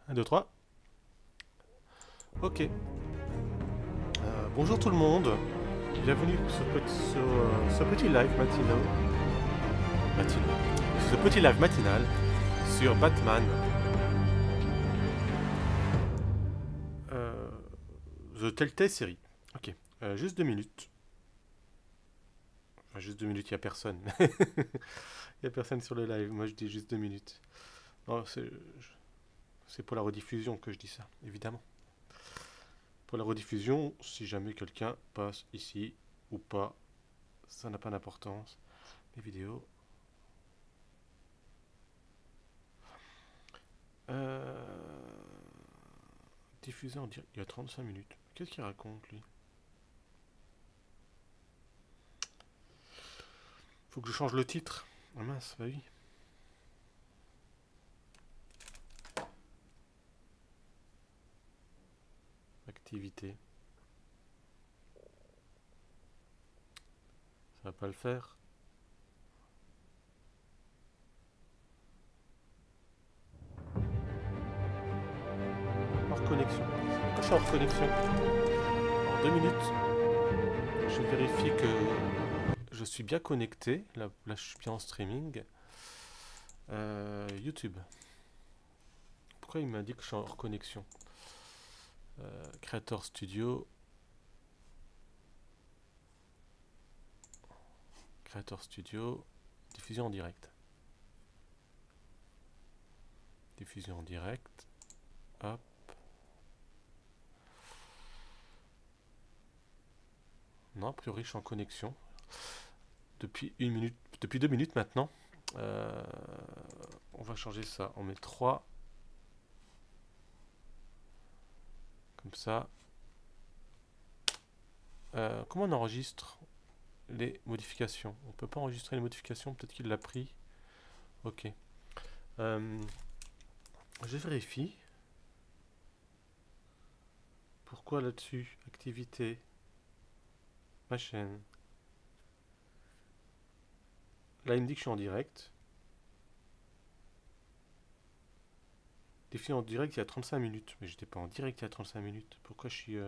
1, 2, 3. Ok. Bonjour tout le monde. Bienvenue sur ce petit live matinal. Ce petit live matinal sur Batman. The Taletell série. Ok. Juste 2 minutes. Enfin, juste 2 minutes, il n'y a personne. Il n'y a personne sur le live. Moi, je dis juste 2 minutes. Non, c'est pour la rediffusion que je dis ça, évidemment. Pour la rediffusion, si jamais quelqu'un passe ici ou pas, ça n'a pas d'importance. Les vidéos. Diffusé en direct il y a 35 minutes. Qu'est-ce qu'il raconte, lui? Faut que je change le titre. Ah mince, bah oui. Activité. Ça va pas le faire. Hors connexion. Pourquoi je suis hors connexion? En 2 minutes. Je vérifie que je suis bien connecté. Là je suis bien en streaming. YouTube. Pourquoi il m'indique que je suis hors connexion? Creator Studio. Creator Studio. Diffusion en direct. Diffusion en direct. Hop. Non, a priori je suis en connexion. Depuis 1 minute, depuis 2 minutes maintenant. On va changer ça. On met 3. Comme ça. Comment on enregistre les modifications? On peut pas enregistrer les modifications. Peut-être qu'il l'a pris. Ok. Je vérifie. Pourquoi là-dessus? Activité. Ma chaîne. Là, il me dit que je suis en direct. Diffusé en direct il y a 35 minutes. Mais j'étais pas en direct il y a 35 minutes. Pourquoi je suis...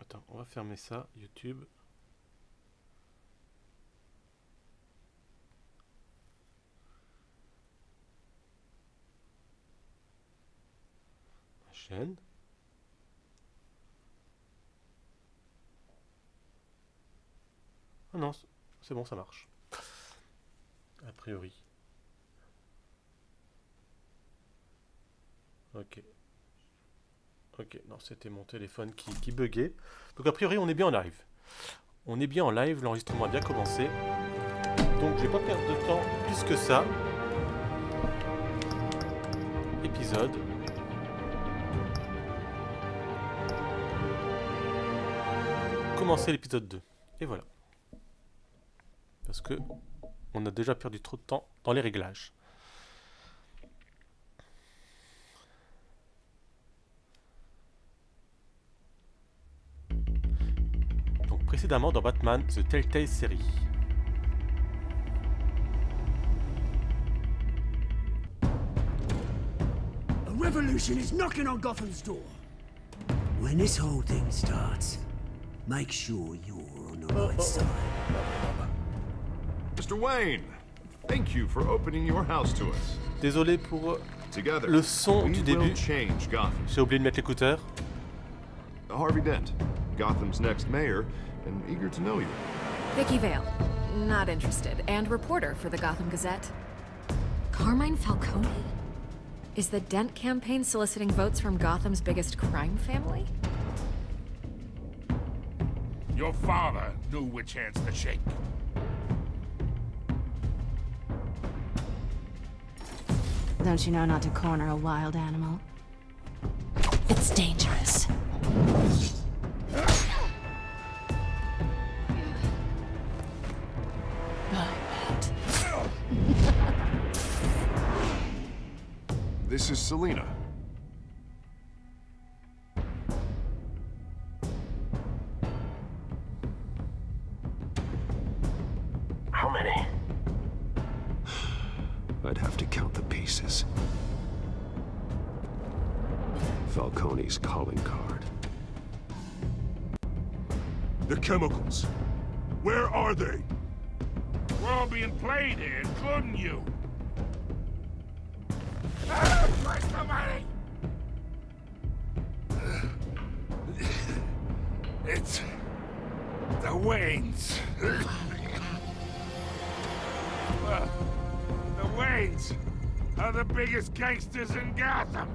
Attends, on va fermer ça. YouTube. Ma chaîne. Ah non, c'est bon, ça marche. A priori. Ok. Ok, non, c'était mon téléphone qui buguait. Donc a priori, on est bien en live. On est bien en live, l'enregistrement a bien commencé. Donc je vais pas perdre de temps plus que ça. Épisode. Commencer l'épisode 2. Et voilà. Parce que on a déjà perdu trop de temps dans les réglages. Donc précédemment dans Batman The Taletell série. A revolution is knocking on Gotham's door. When this whole thing starts, make sure you're on the right side. Mr. Wayne, thank you for opening your house to us. Désolé pour Together, le son we du will début. change Gotham. J'ai oublié de mettre l'écouteur. Harvey Dent, Gotham's next mayor, and eager to know you. Vicky Vale, not interested, and reporter for the Gotham Gazette. Carmine Falcone? Is the Dent campaign soliciting votes from Gotham's biggest crime family? Your father knew which hands to shake. Don't you know not to corner a wild animal? It's dangerous. This is Selina. How many? I'd have to count the pieces. Falcone's calling card. The chemicals. Where are they? We're all being played here, including you. Ah, where's the money? It's the Waynes. The Waynes are the biggest gangsters in Gotham.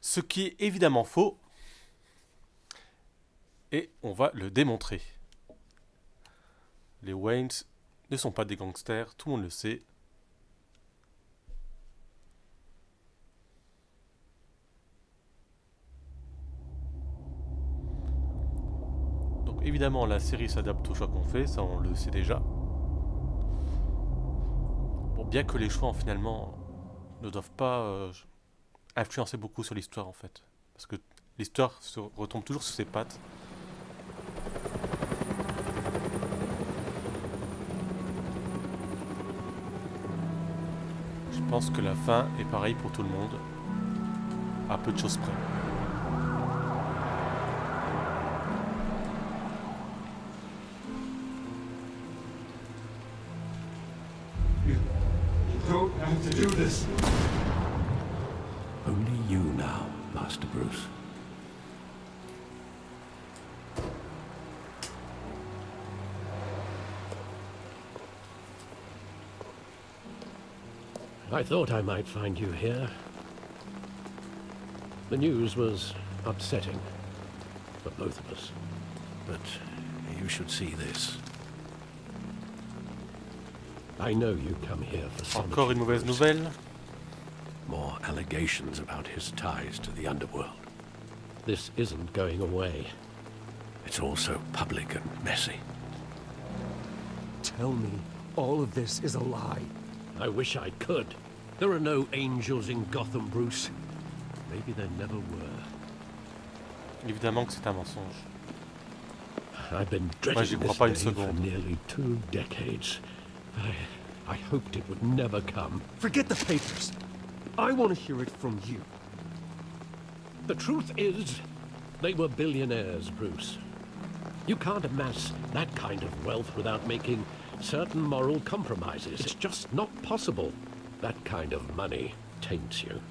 Ce qui est évidemment faux. Et on va le démontrer. Les Waynes ne sont pas des gangsters, tout le monde le sait. Donc évidemment la série s'adapte aux choix qu'on fait, ça on le sait déjà. Bon, bien que les choix finalement ne doivent pas influencer beaucoup sur l'histoire en fait. Parce que l'histoire se retombe toujours sur ses pattes. Je pense que la fin est pareille pour tout le monde, à peu de choses près. You don't have to do this. Only you now, Master Bruce. I thought I might find you here. The news was upsetting for both of us. But you should see this. I know you come here for some. Encore une mauvaise nouvelle. More allegations about his ties to the underworld. This isn't going away. It's all so public and messy. Tell me all of this is a lie. I wish I could. There are no angels in Gotham, Bruce. Maybe there never were. Évidemment que c'est un mensonge. I've been Moi, j'y dreading crois this pas une day for seconde. nearly 2 decades. I hoped it would never come. Forget the papers. I want to hear it from you. The truth is, they were billionaires, Bruce. You can't amass that kind of wealth without making certain moral compromises. It's just not possible. That kind of money taints you.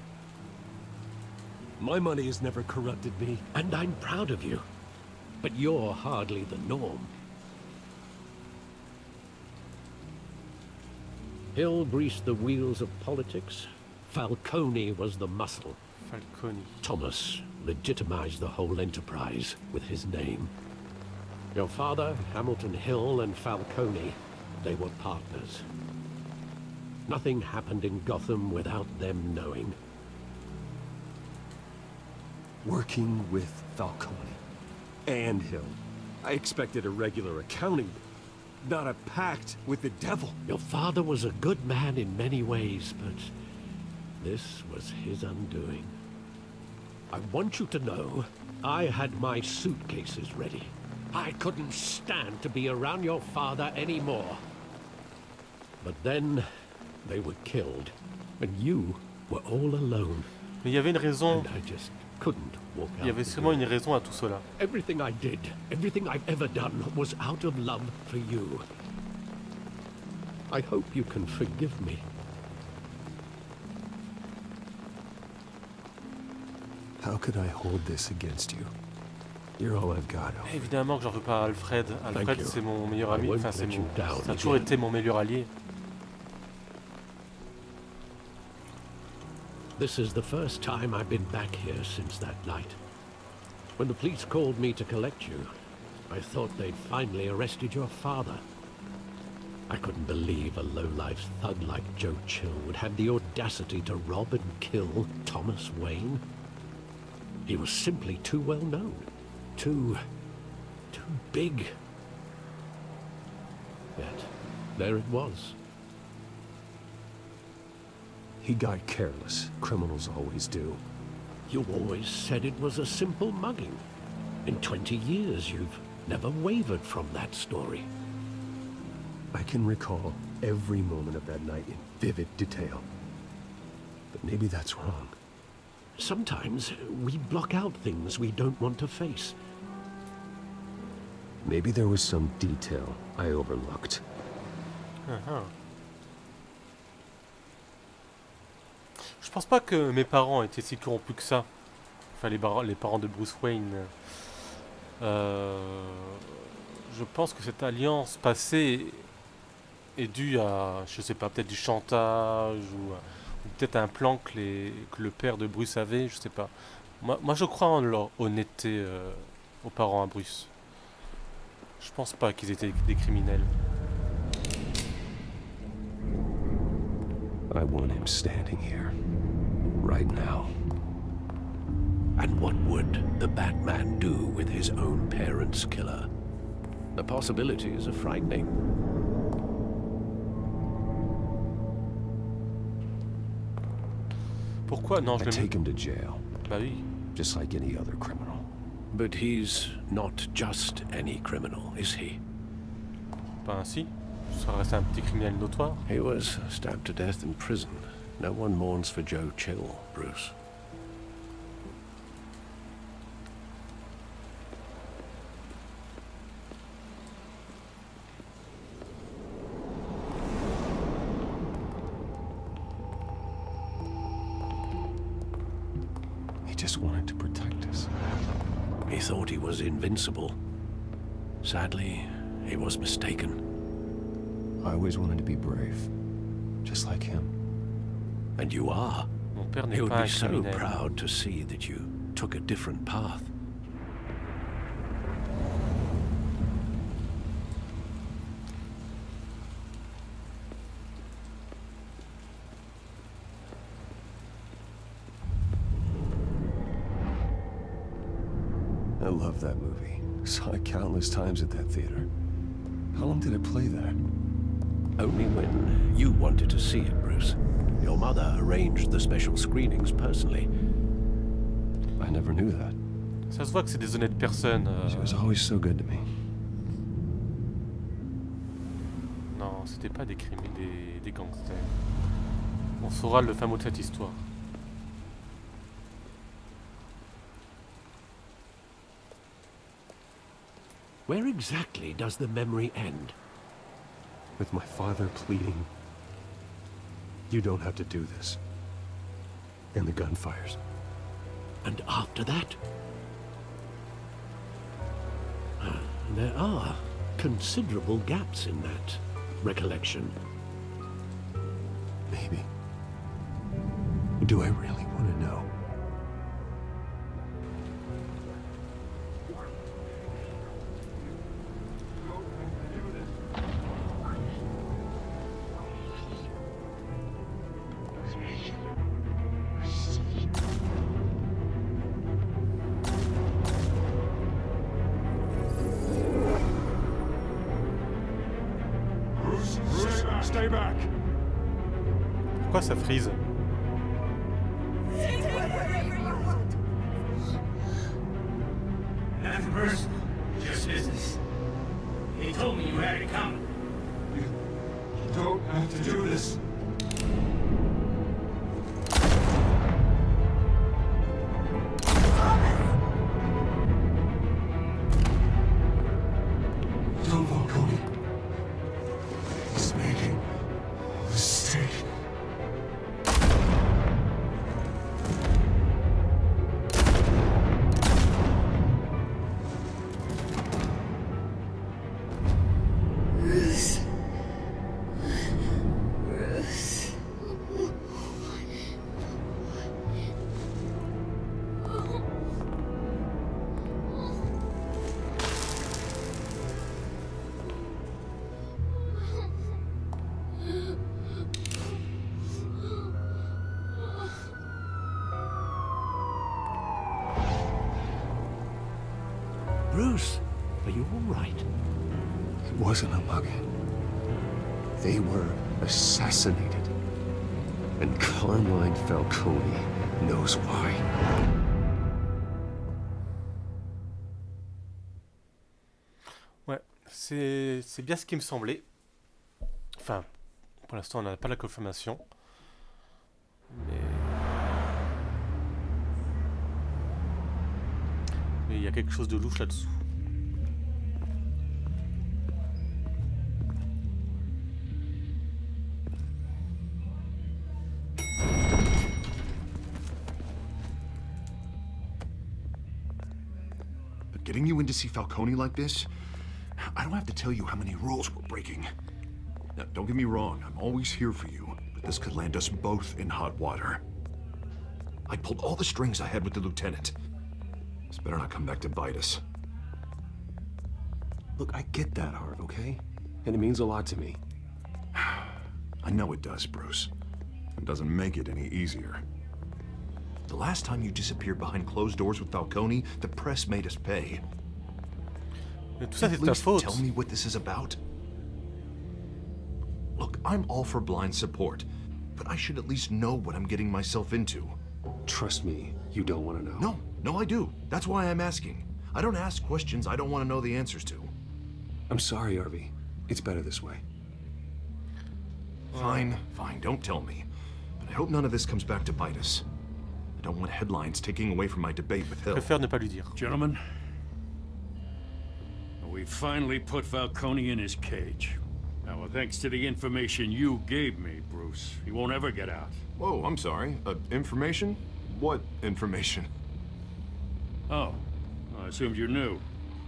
My money has never corrupted me. And I'm proud of you. But you're hardly the norm. Hill greased the wheels of politics. Falcone was the muscle. Falcone. Thomas legitimized the whole enterprise with his name. Your father, Hamilton Hill, and Falcone, they were partners. Nothing happened in Gotham without them knowing. Working with Falcone and Hill. I expected a regular accounting, not a pact with the devil. Your father was a good man in many ways, but this was his undoing. I want you to know, I had my suitcases ready. I couldn't stand to be around your father anymore. But then, they were killed, and you were all alone. Mais il y avait une raison. And I just couldn't walk out. Il y avait sûrement une raison à tout cela. Everything I did, everything I've ever done, was out of love for you. I hope you can forgive me. How could I hold this against you? You're all I've got. Évidemment que j'en veux pas à Alfred. Alfred you. c'est mon meilleur ami. I won't Enfin c'est let you mon. down Ça a toujours again. été mon meilleur allié. This is the first time I've been back here since that night. When the police called me to collect you, I thought they'd finally arrested your father. I couldn't believe a low-life thug like Joe Chill would have the audacity to rob and kill Thomas Wayne. He was simply too well known. Too big. Yet, there it was. He got careless. Criminals always do. You always said it was a simple mugging. In 20 years, you've never wavered from that story. I can recall every moment of that night in vivid detail. But maybe that's wrong. Sometimes we block out things we don't want to face. Maybe there was some detail I overlooked. Je pense pas que mes parents étaient si corrompus que ça. Enfin, les parents de Bruce Wayne. Je pense que cette alliance passée est due à, je sais pas, peut-être du chantage ou peut-être un plan que le père de Bruce avait, je sais pas. Moi je crois en leur honnêteté aux parents à Bruce. Je pense pas qu'ils étaient des criminels. I want him standing here, right now. And what would the Batman do with his own parents' killer? The possibilities are frightening. Pourquoi? Non, je le take him to jail. Bah oui. Just like any other criminal. But he's not just any criminal, is he? Pas ainsi. Ça reste un petit criminel notoire. He was stabbed to death in prison. No one mourns for Joe Chill, Bruce. He just wanted to protect us. He thought he was invincible. Sadly, he was mistaken. I always wanted to be brave, just like him. And you are. Mon père He n'est would pas be un so criminel. proud to see that you took a different path. I love that movie. Saw it countless times at that theater. How long did it play there? Only when you wanted to see it, Bruce. Your mother arranged the special screenings personally. I never knew that. Ça se voit que c'est des honnêtes personnes. She was always so good to me. Non, c'était pas des criminels, des gangsters. On saura le fin mot de cette histoire. Where exactly does the memory end? With my father pleading, "You don't have to do this." And the gunfires. And after that? There are considerable gaps in that recollection. Maybe. Do I really want to know? Stay back. Pourquoi ça frise? Nothing personal, just business. He told me you had it coming. You don't have to do this. Don't Falcone. He's making a mistake. Bruce. Bruce. Bruce, are you all right? It wasn't a mugging. They were assassinated. And Carmine Falcone knows why. C'est bien ce qui me semblait. Enfin, pour l'instant, on n'a pas la confirmation. Mais il y a quelque chose de louche là-dessous. But getting you in to see Falcone like this, I don't have to tell you how many rules we're breaking. Now, don't get me wrong, I'm always here for you, but this could land us both in hot water. I pulled all the strings I had with the lieutenant. This better not come back to bite us. Look, I get that, Harv, okay? And it means a lot to me. I know it does, Bruce. It doesn't make it any easier. The last time you disappeared behind closed doors with Falcone, the press made us pay. Mais tout ça, c'est At ta least faute. tell me what this is about. Look, I'm all for blind support, but I should at least know what I'm getting myself into. Trust me, you don't want to know. No, I do. That's why I'm asking. I don't ask questions I don't want to know the answers to. I'm sorry, Harvey. It's better this way. Fine, don't tell me. But I hope none of this comes back to bite us. I don't want headlines taking away from my debate with Je Hill. préfère ne pas lui dire. Gentlemen, we finally put Falcone in his cage. Now, well, thanks to the information you gave me, Bruce, he won't ever get out. Whoa, I'm sorry. Information? What information? Oh, I assumed you knew.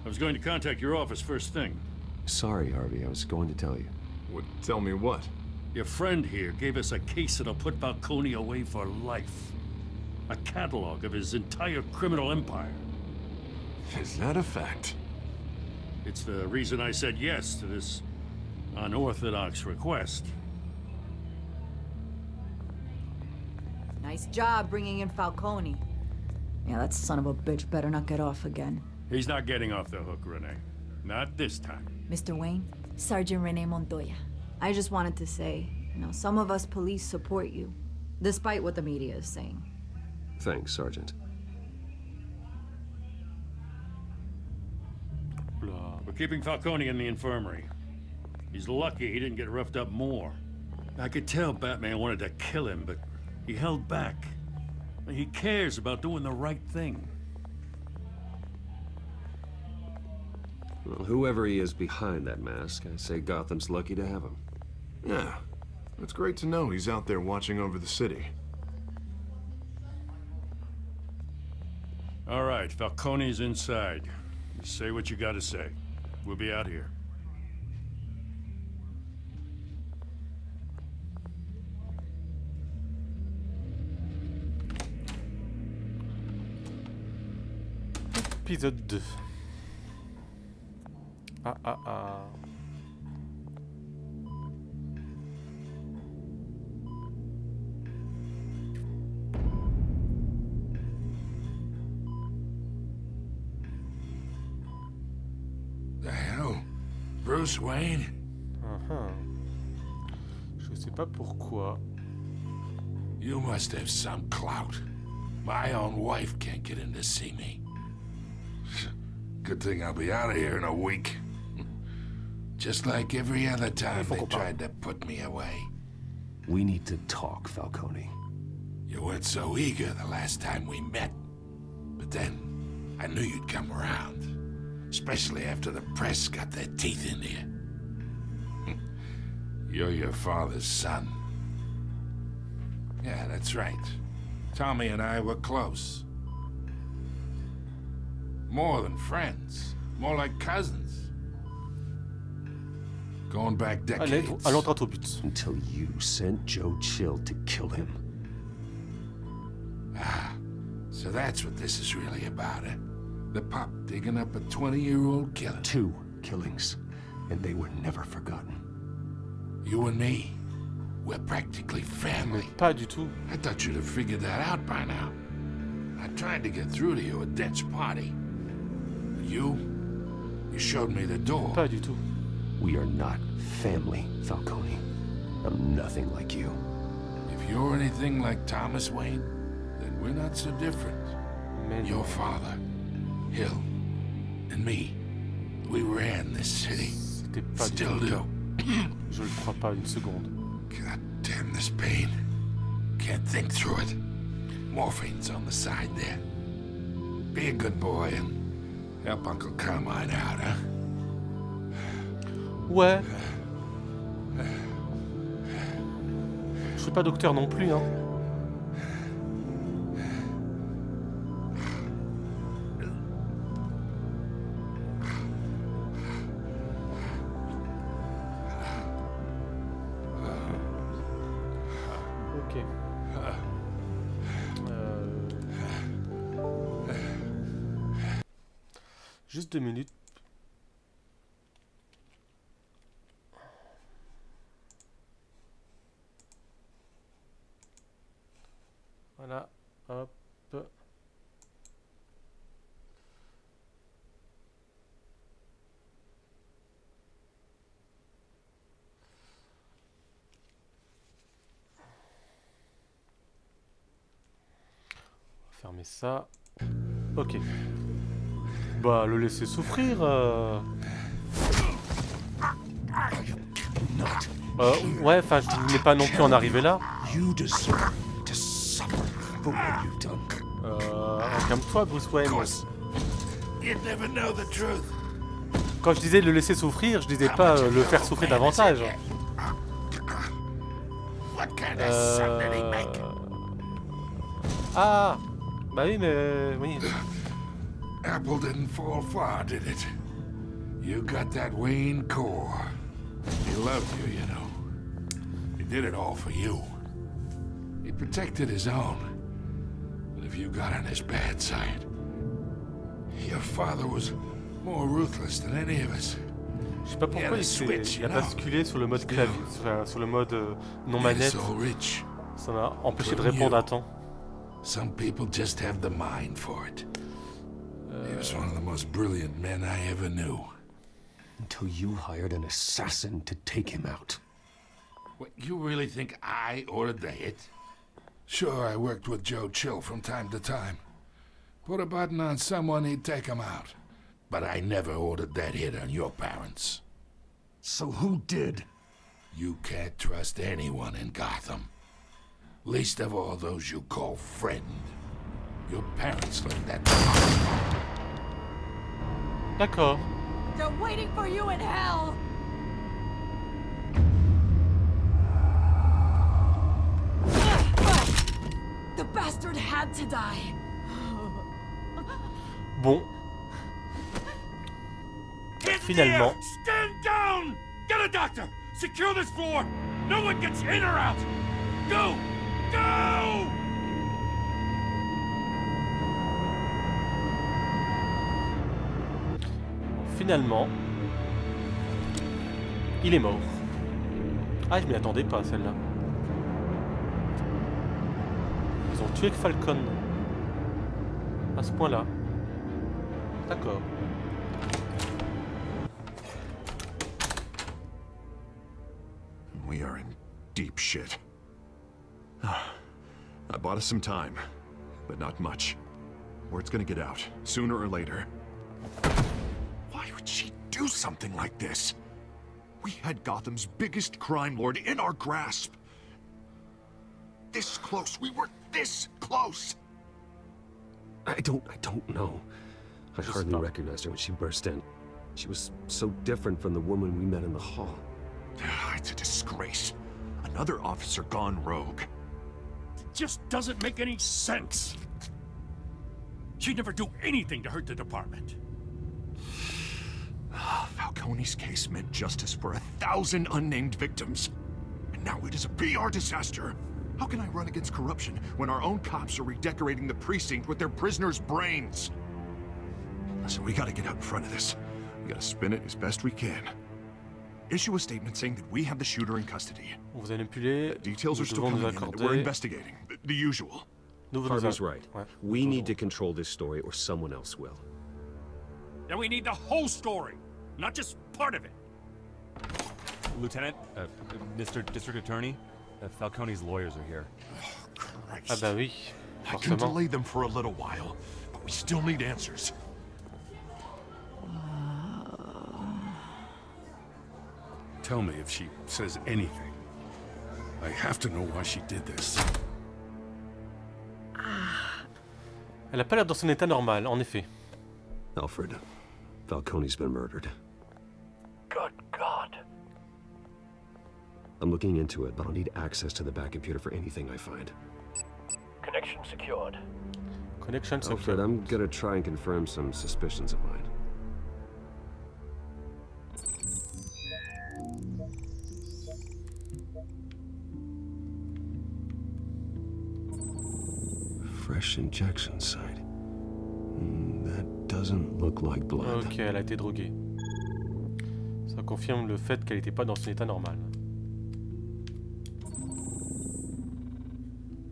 I was going to contact your office first thing. Sorry, Harvey. I was going to tell you. Would tell me what? Your friend here gave us a case that'll put Falcone away for life. A catalog of his entire criminal empire. Is that a fact? It's the reason I said yes to this unorthodox request. Nice job bringing in Falcone. Yeah, that son of a bitch better not get off again. He's not getting off the hook, Renee. Not this time. Mr. Wayne, Sergeant Renee Montoya. I just wanted to say, some of us police support you, despite what the media is saying. Thanks, Sergeant. We're keeping Falcone in the infirmary. He's lucky he didn't get roughed up more. I could tell Batman wanted to kill him, but he held back. He cares about doing the right thing. Well, whoever he is behind that mask, I say Gotham's lucky to have him. Yeah. It's great to know he's out there watching over the city. All right, Falcone's inside. You say what you gotta say. We'll be out here. Épisode 2. Ah. The hell? Bruce Wayne? Je sais pas pourquoi. You must have some clout. My own wife can't get in to see me. Good thing I'll be out of here in a week. Just like every other time they tried to put me away. We need to talk, Falcone. You weren't so eager the last time we met. But then, I knew you'd come around. Especially after the press got their teeth into you. You're your father's son. Yeah, that's right. Tommy and I were close. More than friends. More like cousins. Going back decades. Allons droit au but. Until you sent Joe Chill to kill him. Ah, so that's what this is really about, eh? The pup digging up a 20-year-old killer. 2 killings, and they were never forgotten. You and me, we're practically family. Pas du tout. I thought you'd have figured that out by now. I tried to get through to you at Dent's party. But you showed me the door. Pas du tout. We are not family, Falcone. I'm nothing like you. If you're anything like Thomas Wayne, then we're not so different. Mais Your father, Hill, and me. We ran this city. C'était pas du tout Still le do. cas. Je le crois pas une seconde. God damn this pain. Can't think through it. Morphine's on the side there. Be a good boy and help Uncle Carmine out, huh? Ouais. Je suis pas docteur non plus, hein. Ok. Juste 2 minutes. Voilà, hop. Fermer ça. Ok. Bah, le laisser souffrir. Ouais, enfin, je voulais pas non plus en arriver là. Calme-toi, Bruce Wayne. Quand je disais le laisser souffrir, je disais pas le faire souffrir davantage. Ah, bah oui, mais oui. Apple didn't fall far, did it? You got that Wayne core. He loved you, you know. He did it all for you. He protected his own. But if you got on his bad side, your father was more ruthless than any of us. Je sais pas pourquoi il a basculé sur le mode clavier, sur le mode non manette. Ça m'a empêché de répondre à temps. Some people just have the mind for it. He was one of the most brilliant men I ever knew. Until you hired an assassin to take him out. What, you really think I ordered the hit? Sure, I worked with Joe Chill from time to time. Put a button on someone, he'd take him out. But I never ordered that hit on your parents. So who did? You can't trust anyone in Gotham. Least of all those you call friend. Your parents learned that. D'accord. They're waiting for you in hell! The bastard had to die. Bon. Finalement. Stand down! Get a doctor! Secure this floor! No one gets in or out! Go! Go! Finalement, il est mort. Ah, je m'y attendais pas, celle-là. Ils ont tué Falcon. À ce point-là. D'accord. We are in deep shit. I bought us some time, but not much. Word's gonna get out, sooner or later. Why would she do something like this? We had Gotham's biggest crime lord in our grasp. This close. We were this close. I don't know. I hardly recognized her when she burst in. She was so different from the woman we met in the hall. It's a disgrace. Another officer gone rogue. It just doesn't make any sense. She'd never do anything to hurt the department. Falcone's case meant justice for 1,000 unnamed victims. And now it is a PR disaster. How can I run against corruption when our own cops are redecorating the precinct with their prisoners' brains? Listen, we gotta get out in front of this. We gotta spin it as best we can. Issue a statement saying that we have the shooter in custody. On vous a manipulé. Details are still coming in and we're investigating. The usual. Harvey's right. We need to control this story or someone else will. Then we need the whole story, not just part of it. Lieutenant, Mr. District Attorney, Falcone's lawyers are here. Ah bah oui, I can delay them for a little while, but we still need answers. Tell me if she says anything. I have to know why she did this. Elle a pas l'air dans son état normal, en effet. Alfred, Falcone's been murdered. Good God. I'm looking into it, but I'll need access to the back computer for anything I find. Connection secured. Connection Alfred, secured. I'm gonna try and confirm some suspicions of mine. Fresh injection site. That doesn't look like blood. Ok, elle a été droguée. Ça confirme le fait qu'elle n'était pas dans son état normal.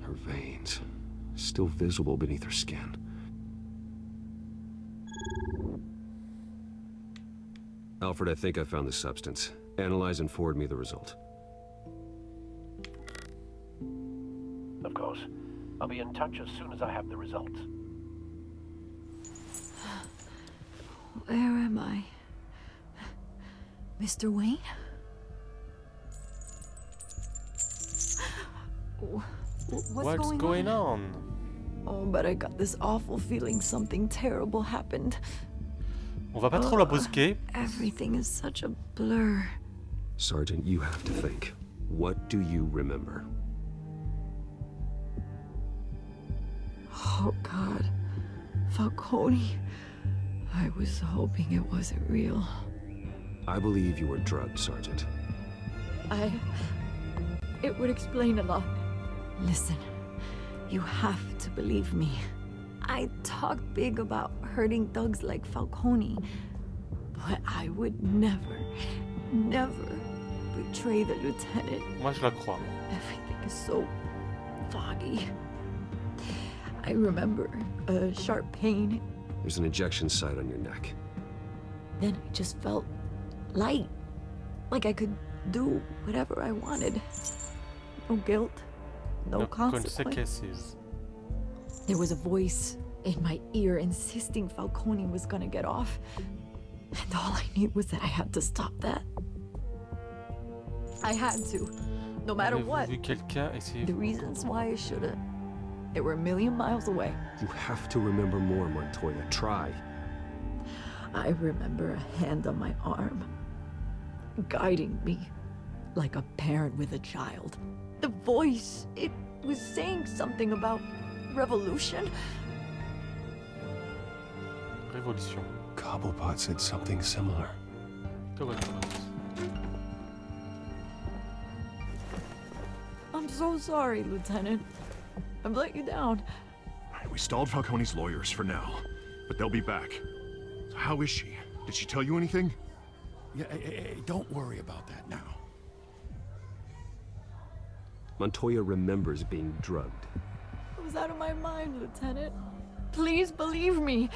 Her veins, still visible beneath her skin. Alfred, I think I found the substance. Analyze and forward me the result. Of course. I'll be in touch as soon as I have the results. Where am I? Mr. Wayne? What's going on? Oh, but I got this awful feeling something terrible happened. On va pas trop la brusquer. Everything is such a blur. Sergeant, you have to think. What do you remember? Oh, God. Falcone. I was hoping it wasn't real. I believe you were drugged, Sergeant. It would explain a lot. Listen, you have to believe me. I talk big about hurting thugs like Falcone, but I would never, never betray the lieutenant. Moi, je la crois. Everything is so foggy. I remember a sharp pain. There's an injection site on your neck. Then I just felt light, like I could do whatever I wanted. No guilt, no consequences. There was a voice in my ear insisting Falcone was gonna get off. And all I knew was that I had to stop that. I had to, no matter what. The reasons why I should've, they were a million miles away. You have to remember more, Montoya. Try. I remember a hand on my arm, guiding me like a parent with a child. The voice, it was saying something about revolution. Révolution. Cobblepot said something similar. I'm so sorry, Lieutenant. I've let you down. We stalled Falcone's lawyers for now, but they'll be back. So how is she? Did she tell you anything? Yeah, hey, don't worry about that now. Montoya remembers being drugged. I was out of my mind, Lieutenant. Please believe me.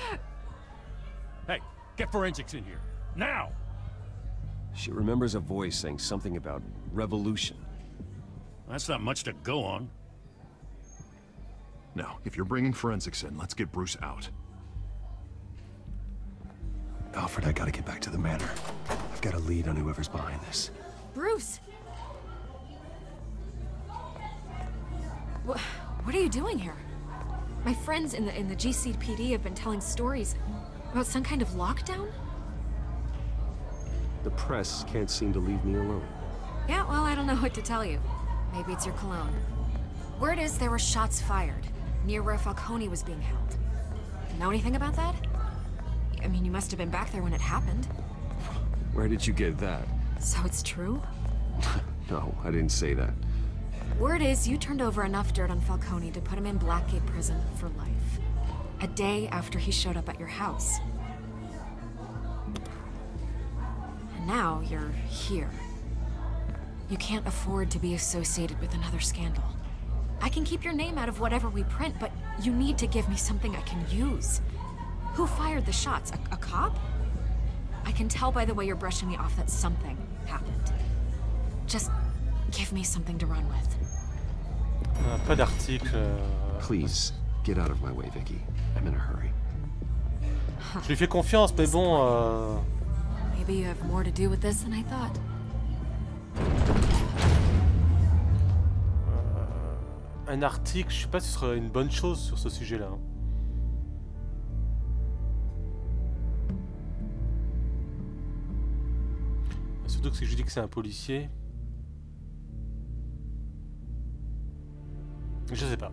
Hey, get forensics in here. Now! She remembers a voice saying something about revolution. That's not much to go on. Now, if you're bringing forensics in, let's get Bruce out. Alfred, I gotta get back to the manor. I've got a lead on whoever's behind this. Bruce! What are you doing here? My friends in the GCPD have been telling stories about some kind of lockdown? The press can't seem to leave me alone. Yeah, well, I don't know what to tell you. Maybe it's your cologne. Word is there were shots fired near where Falcone was being held. Know anything about that? I mean, you must have been back there when it happened. Where did you get that? So it's true? No, I didn't say that. Word is you turned over enough dirt on Falcone to put him in Blackgate Prison for life. A day after he showed up at your house. And now you're here. You can't afford to be associated with another scandal. I can keep your name out of whatever we print, but you need to give me something I can use. Who fired the shots? A cop? I can tell by the way you're brushing me off that something happened. Just give me something to run with. Pas d'article. Please, get out of my way, Vicky. I'm in a hurry. Je lui fais confiance, mais bon. Maybe you have more to do with this than I thought. Un article, je sais pas si ce serait une bonne chose sur ce sujet-là. Hein. Surtout que si je dis que c'est un policier... Je sais pas.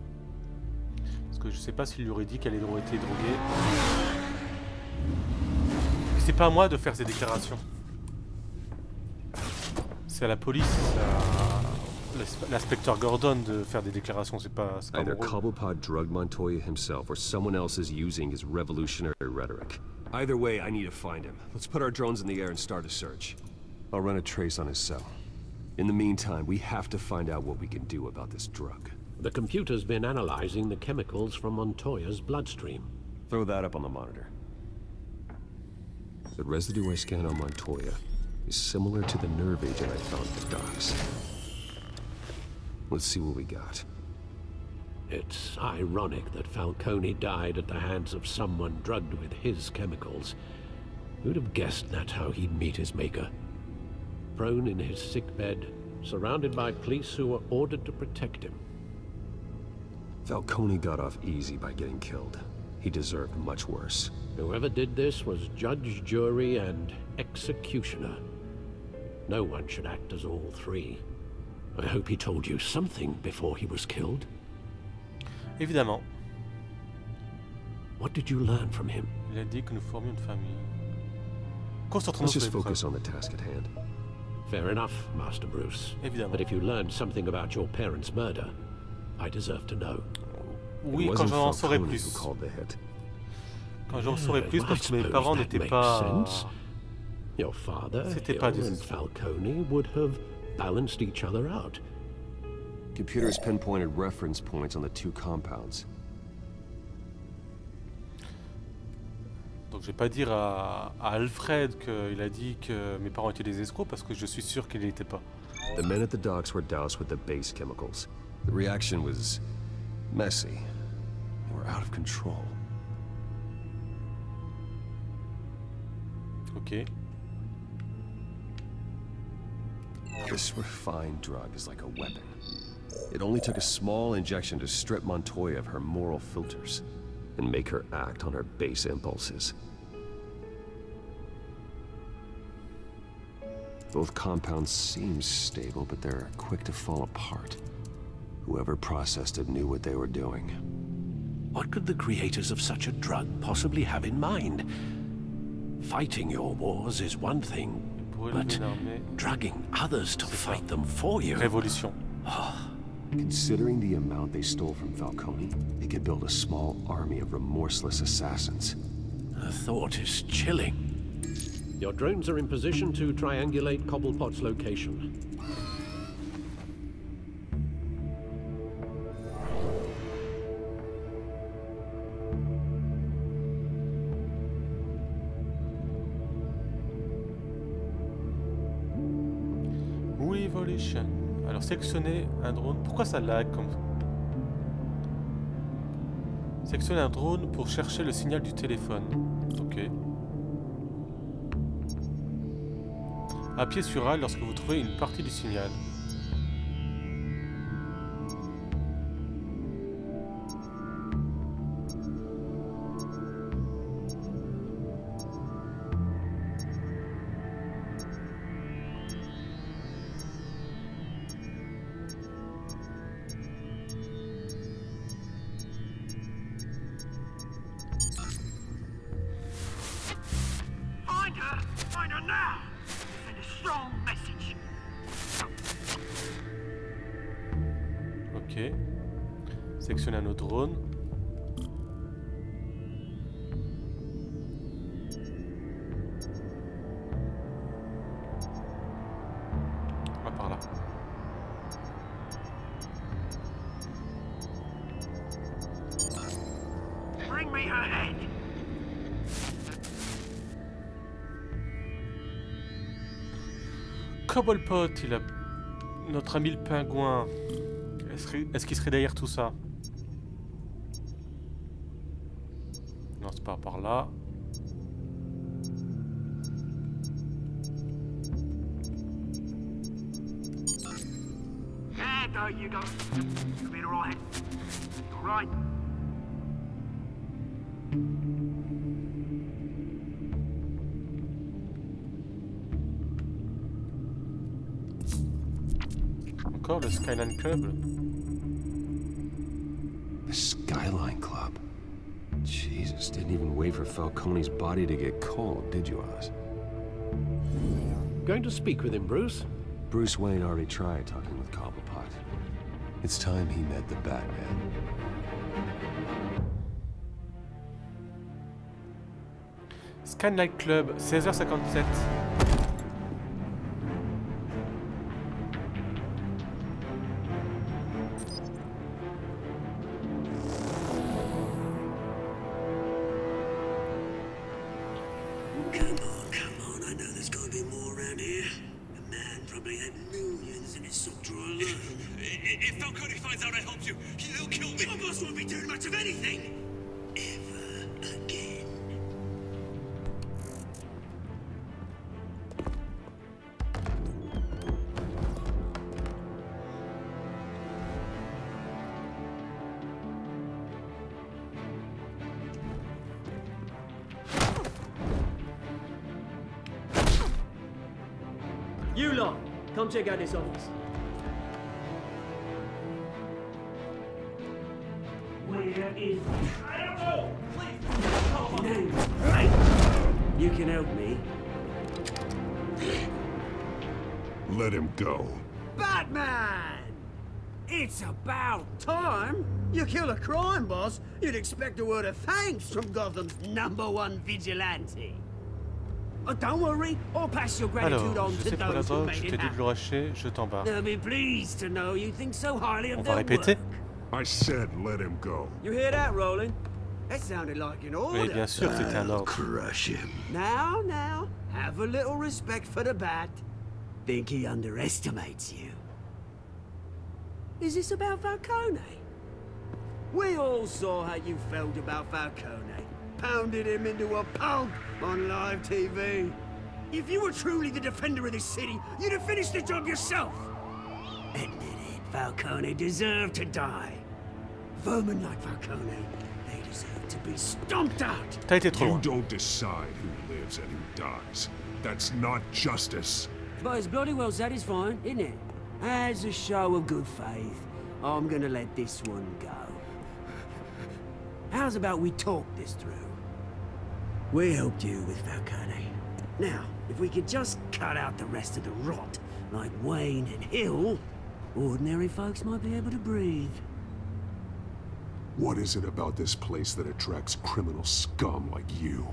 Parce que je sais pas s'il lui aurait dit qu'elle aurait été droguée. C'est pas à moi de faire ces déclarations. C'est à la police, à l'inspecteur Gordon de faire des déclarations, c'est pas Either mon rôle. Cobblepot drugged Montoya himself or someone else is using his revolutionary rhetoric. Either way, I need to find him. Let's put our drones in the air and start a search. I'll run a trace on his cell. In the meantime, we have to find out what we can do about this drug. The computer's been analyzing the chemicals from Montoya's bloodstream. Throw that up on the monitor. The residue I scanned on Montoya is similar to the nerve agent I found at the docks. Let's see what we got. It's ironic that Falcone died at the hands of someone drugged with his chemicals. Who'd have guessed that's how he'd meet his maker? Prone in his sickbed, surrounded by police who were ordered to protect him. Falcone got off easy by getting killed. He deserved much worse. Whoever did this was judge, jury, and executioner. No one should act as all three. I hope he told you something before he was killed. Évidemment. What did you learn from him? Il a dit que nous formions une famille. Concentrons-nous Let's sur just les focus preuves. on the task at hand. Fair enough, Master Bruce. Évidemment. But if you learned something about your parents' murder, I deserve to know. Oui, It quand wasn't j'en saurai Falcone plus. who called the hit. Quand j'en saurai plus, Well, I parce que mes suppose parents that n'étaient makes pas... sense. Your father, C'était Hill, pas des and escrocs. Falcone would have balanced each other out. Computers pinpointed reference points on the two compounds. Donc je vais pas dire à Alfred qu'il a dit que mes parents étaient des escrocs, parce que je suis sûr qu'il n'était pas. The men at the docks were doused with the base chemicals. The reaction was messy. They were out of control. Ok. This refined drug is like a weapon. It only took a small injection to strip Montoya of her moral filters and make her act on her base impulses. Both compounds seem stable, but they're quick to fall apart. Whoever processed it knew what they were doing. What could the creators of such a drug possibly have in mind? Fighting your wars is one thing, but drugging others to fight them for you... Révolution. Considering the amount they stole from Falcone, they could build a small army of remorseless assassins. The thought is chilling. Your drones are in position to triangulate Cobblepot's location. Evolution. Alors sélectionner un drone. Pourquoi ça lag comme ça? Sélectionner un drone pour chercher le signal du téléphone. Ok. Appuyez sur A lorsque vous trouvez une partie du signal. Ok. Sélectionner un autre drone. On va par là. Bring me her head. Cobblepot, il a... Notre ami le pingouin. Est-ce qu'il serait derrière tout ça? Non, c'est pas par là. bad though, Hugo. You'll be alright. Alright. Encore le Skyline Club. The Skyline Club. Jesus, didn't even wait for Falcone's body to get cold, did you, Oz? Going to speak with him, Bruce? Bruce Wayne already tried talking with Cobblepot. It's time he met the Batman. Skyline Club, 16h57. If Falcone finds out I helped you, he'll kill me. Your boss won't be doing much of anything. Ever again. You lot, come check out this office. Where is Hey, you can help me. Let him go. Batman! It's about time. You kill a crime boss, you'd expect a word of thanks from Gotham's #1 vigilante. Oh, don't worry, I'll pass your gratitude Alors, on je to sais pour la those who drogue, made je it t'ai dit de le happen. lâcher, je t'embarque. They'll be pleased to know you think so highly of On va their répéter. work. I said let him go. You hear that, Roland? That sounded like an order. Oui, bien sûr, c'était un ordre. Crush him. Now, have a little respect for the Bat. Think he underestimates you. Is this about Falcone? We all saw how you felt about Falcone. Pounded him into a pulp on live TV. If you were truly the defender of this city, you'd have finished the job yourself. Admit it, Falcone deserved to die. Vermin like Falcone, they deserve to be stomped out. T'as été trop You loin. don't decide who lives and who dies. That's not justice. But it's bloody well satisfying, isn't it? As a show of good faith, I'm gonna let this one go. How's about we talk this through? We helped you with Falcone. Now, if we could just cut out the rest of the rot, like Wayne and Hill, ordinary folks might be able to breathe. What is it about this place that attracts criminal scum like you?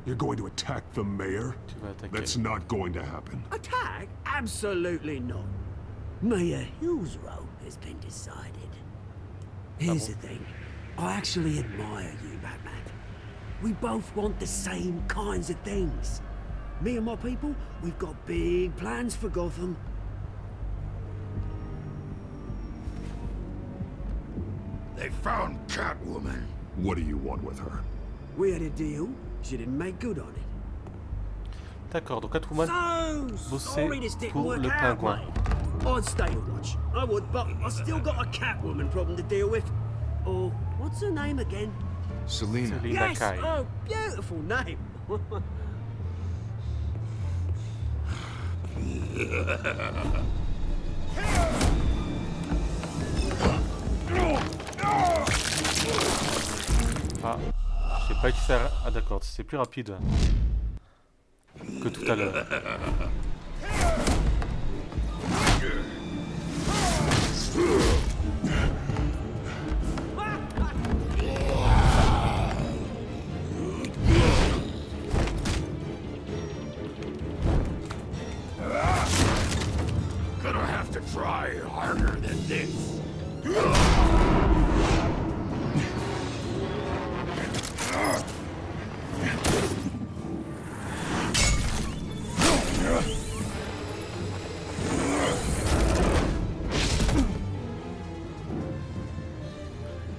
You're going to attack the mayor? Tu vas attaquer. That's not going to happen. Attack? Absolutely not. Mayor Hill's role has been decided. Here's the thing. I actually admire you, Batman. We both want the same kinds of things. Me and my people, we've got big plans for Gotham. They found Catwoman. What do you want with her? We had a deal. She didn't make good on it. D'accord, donc Catwoman So sorry this bosser didn't pour work le out, pingouin. mate. I'd stay to watch. I would, but I still got a Catwoman problem to deal with. Or what's her name again? Selina. Selina Yes! Kyle. Oh, beautiful name. Ah, j'ai pas été faire... Ah d'accord, c'est plus rapide que tout à l'heure. Gonna have to try harder than this.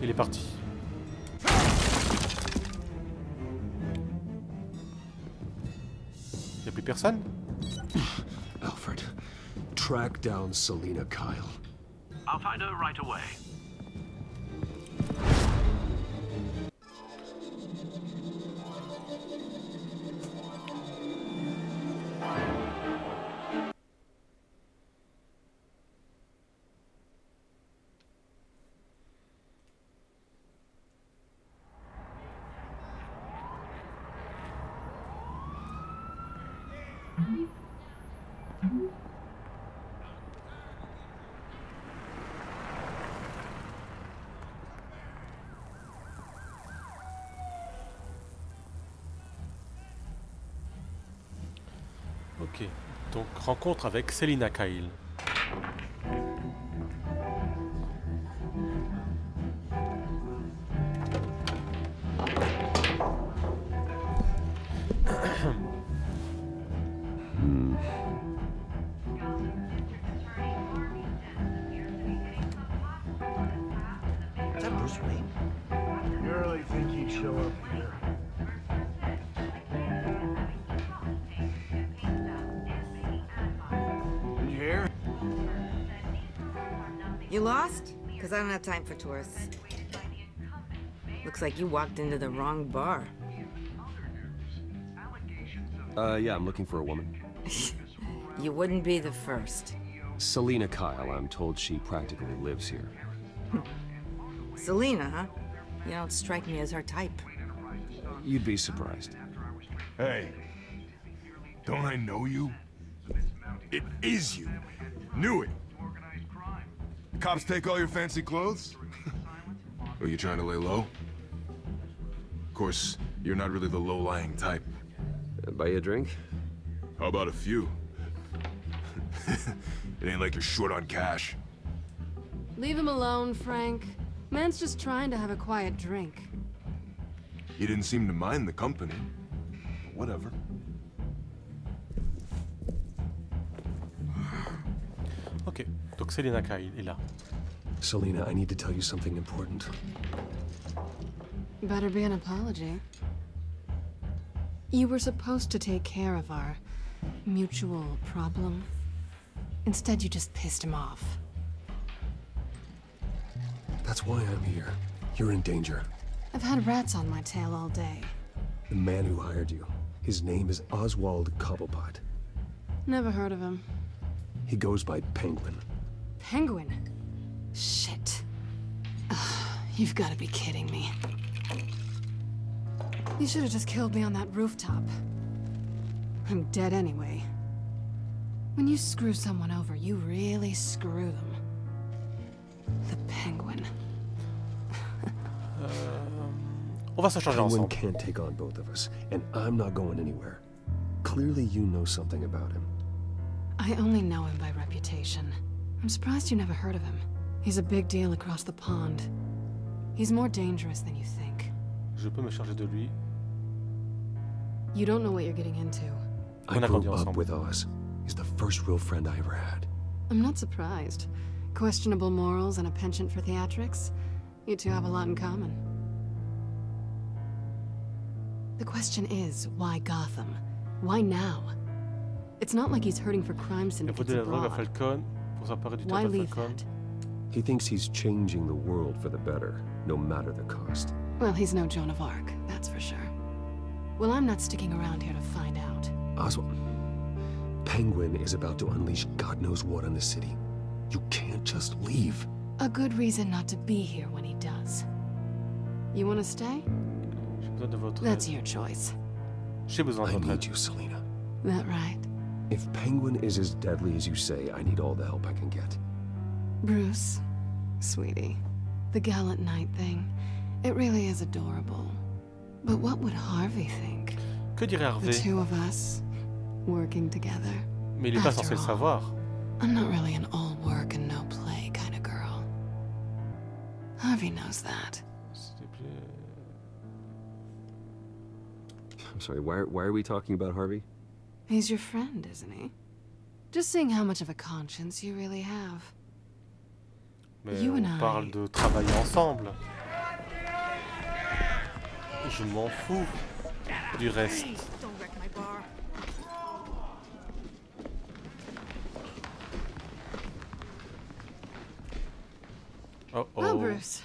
Il est parti. Y'a plus personne? Alfred, track down Selina Kyle. I'll find her right away. Ok, donc rencontre avec Selina Kyle. Is that Bruce Wayne? You really think he'd show up here? Did you hear? You lost? Because I don't have time for tourists. Looks like you walked into the wrong bar. Yeah, I'm looking for a woman. You wouldn't be the first. Selina Kyle, I'm told she practically lives here. Selina, huh? You don't strike me as her type. You'd be surprised. Hey, don't I know you? It is you. Knew it. The cops take all your fancy clothes? Are you trying to lay low? Of course, you're not really the low-lying type. Buy you a drink? How about a few? It ain't like you're short on cash. Leave him alone, Frank. Man's just trying to have a quiet drink. You didn't seem to mind the company. Whatever. Ok, donc Selina Kyle est là. Selina, I need to tell you something important. Better be an apology. You were supposed to take care of our mutual problem. Instead, you just pissed him off. That's why I'm here. You're in danger. I've had rats on my tail all day. The man who hired you, his name is Oswald Cobblepot. Never heard of him. He goes by Penguin. Penguin? Shit. Ugh, you've got to be kidding me. You should have just killed me on that rooftop. I'm dead anyway. When you screw someone over, you really screw them. The Penguin. On va se changer ensemble. Penguin can't take on both of us, and I'm not going anywhere. Clearly you know something about him. I only know him by reputation. I'm surprised you never heard of him. He's a big deal across the pond. He's more dangerous than you think. Je peux me charger de lui. You don't know what you're getting into. I grew up with Oz. He's the first real friend I ever had. I'm not surprised. Questionable morals and a penchant for theatrics. You two have a lot in common. The question is, why Gotham? Why now? It's not like he's hurting for crime syndicates abroad. Why leave that? He thinks he's changing the world for the better, no matter the cost. Well, he's no Joan of Arc, that's for sure. Well, I'm not sticking around here to find out. Oswald, Penguin is about to unleash God knows what on the city. You can't just leave. A good reason not to be here when he does. You want to stay? That's your choice. I need you, Selina. That right? If Penguin is as deadly as you say, I need all the help I can get. Bruce, sweetie, the gallant knight thing, it really is adorable. But what would Harvey think? Que dirait Harvey? The two of us, working together. Mais il est pas censé le savoir. I'm not really an all work and no play kind of girl. Harvey knows that. I'm sorry, why are we talking about Harvey? He's your friend, isn't he? Just seeing how much of a conscience you really have. Mais on parle de travailler ensemble. Je m'en fous du reste. Oh, Well, Bruce,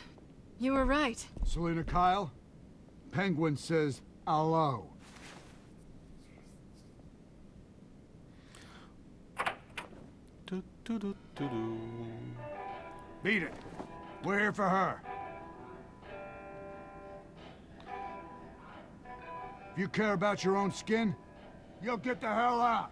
you were right. Selina Kyle, Penguin says hello. Beat it. We're here for her. If you care about your own skin, you'll get the hell out.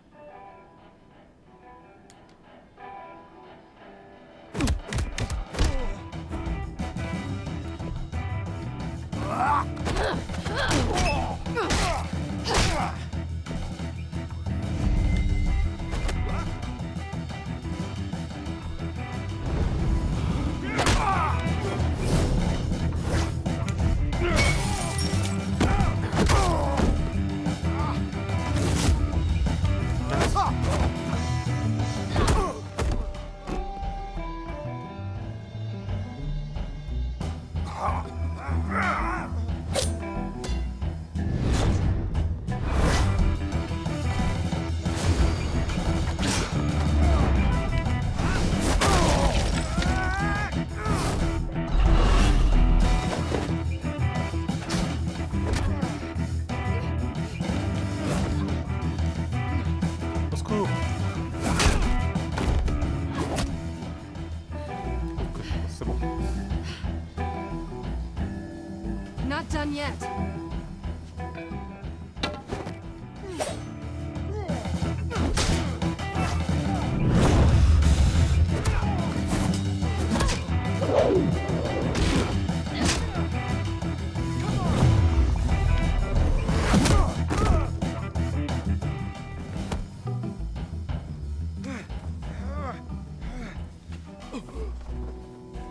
Not done yet.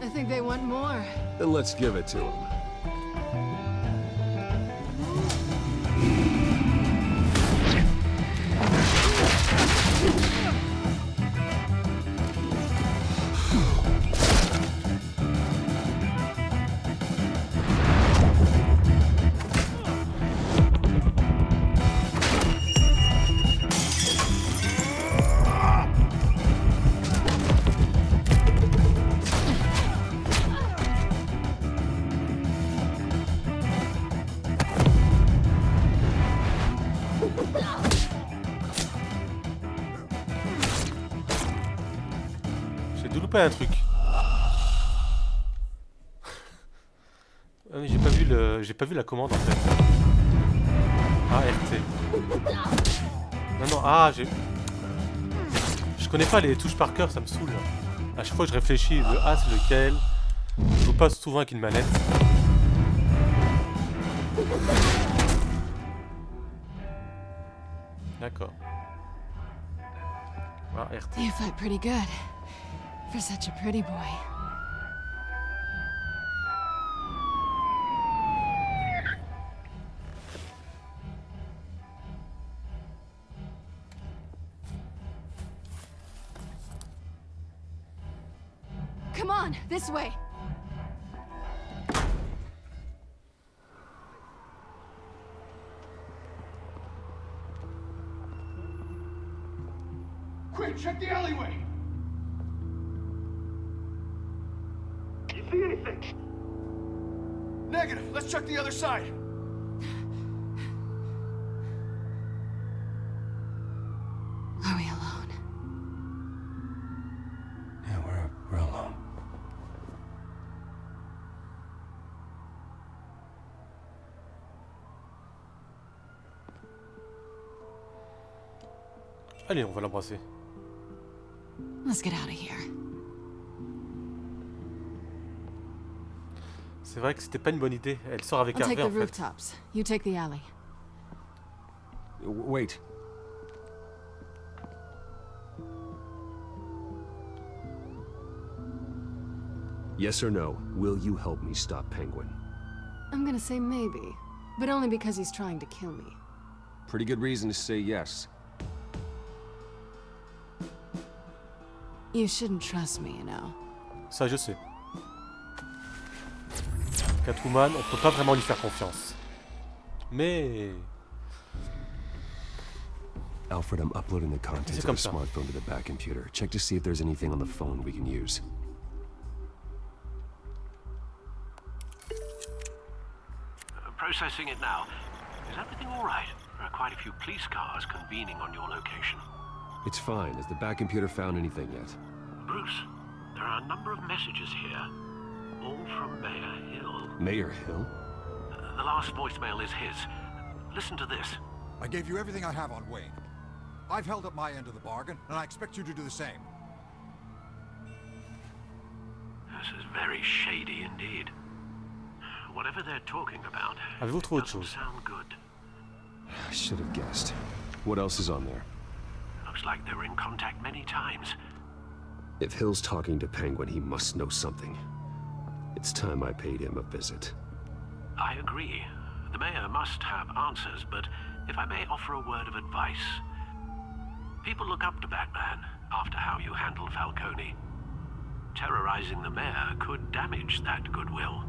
I think they want more. Then let's give it to them. Pas un truc. J'ai pas vu la commande en fait. Ah, RT. Non, ah, je connais pas les touches par cœur, ça me saoule. À chaque fois je réfléchis, le A c'est lequel. Je joue pas souvent avec une manette. D'accord. Ah, RT. You fight pretty good. For such a pretty boy. Come on, this way. Quick, check the alleyway. See anything? Negative. Let's check the other side. Are we alone? Yeah, we're alone. Allez, on va l'embrasser. Let's get out of here. C'est vrai que c'était pas une bonne idée. Elle sort avec Harvey en fait. Rooftops. You take the alley. Wait. Yes or no, will you help me stop Penguin? I'm gonna say maybe, but only because he's trying to kill me. Pretty good reason to say yes. You shouldn't trust me, you know. Ça, je sais. Catwoman, on peut pas vraiment lui faire confiance. Mais... Alfred, I'm uploading the contents of the smartphone to the back computer. Check to see if there's anything on the phone we can use. Processing it now. Is everything all right? There are quite a few police cars convening on your location. It's fine. Has the back computer found anything yet? Bruce, there are a number of messages here. All from Mayor Hill. Mayor Hill? The last voicemail is his. Listen to this. I gave you everything I have on Wayne. I've held up my end of the bargain, and I expect you to do the same. This is very shady indeed. Whatever they're talking about Avez-vous trouvé autre doesn't chose? sound good. I should have guessed. What else is on there? Looks like they were in contact many times. If Hill's talking to Penguin, he must know something. It's time I paid him a visit. I agree. The mayor must have answers, but if I may offer a word of advice. People look up to Batman after how you handled Falcone. Terrorizing the mayor could damage that goodwill.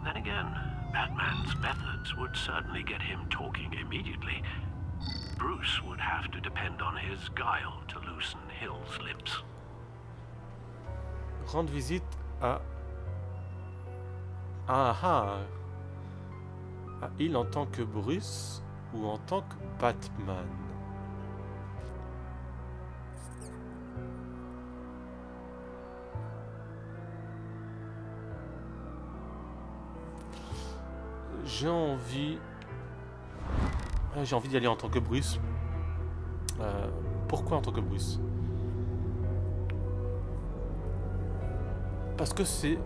Then again, Batman's methods would certainly get him talking immediately. Bruce would have to depend on his guile to loosen Hill's lips. Rendre visite à... à Hill en tant que Bruce ou en tant que Batman? J'ai envie d'y aller en tant que Bruce. Pourquoi en tant que Bruce? Parce que c'est...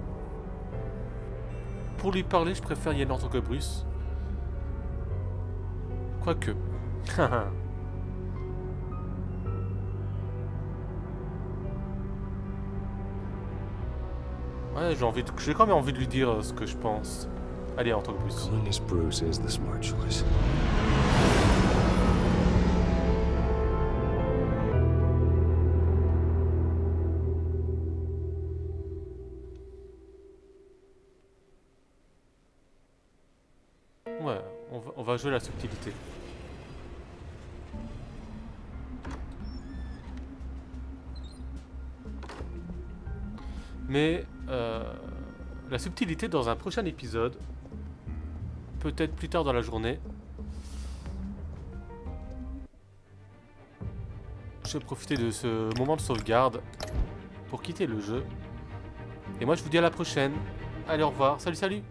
Pour lui parler, je préfère y aller en tant que Bruce. Quoique. Ouais, j'ai quand même envie de lui dire ce que je pense. Allez, en tant que Bruce. Calling as Bruce is the smart choice. Ouais, on va jouer la subtilité. Mais la subtilité dans un prochain épisode, peut-être plus tard dans la journée. Je vais profiter de ce moment de sauvegarde pour quitter le jeu. Et moi je vous dis à la prochaine. Allez, au revoir. Salut, salut.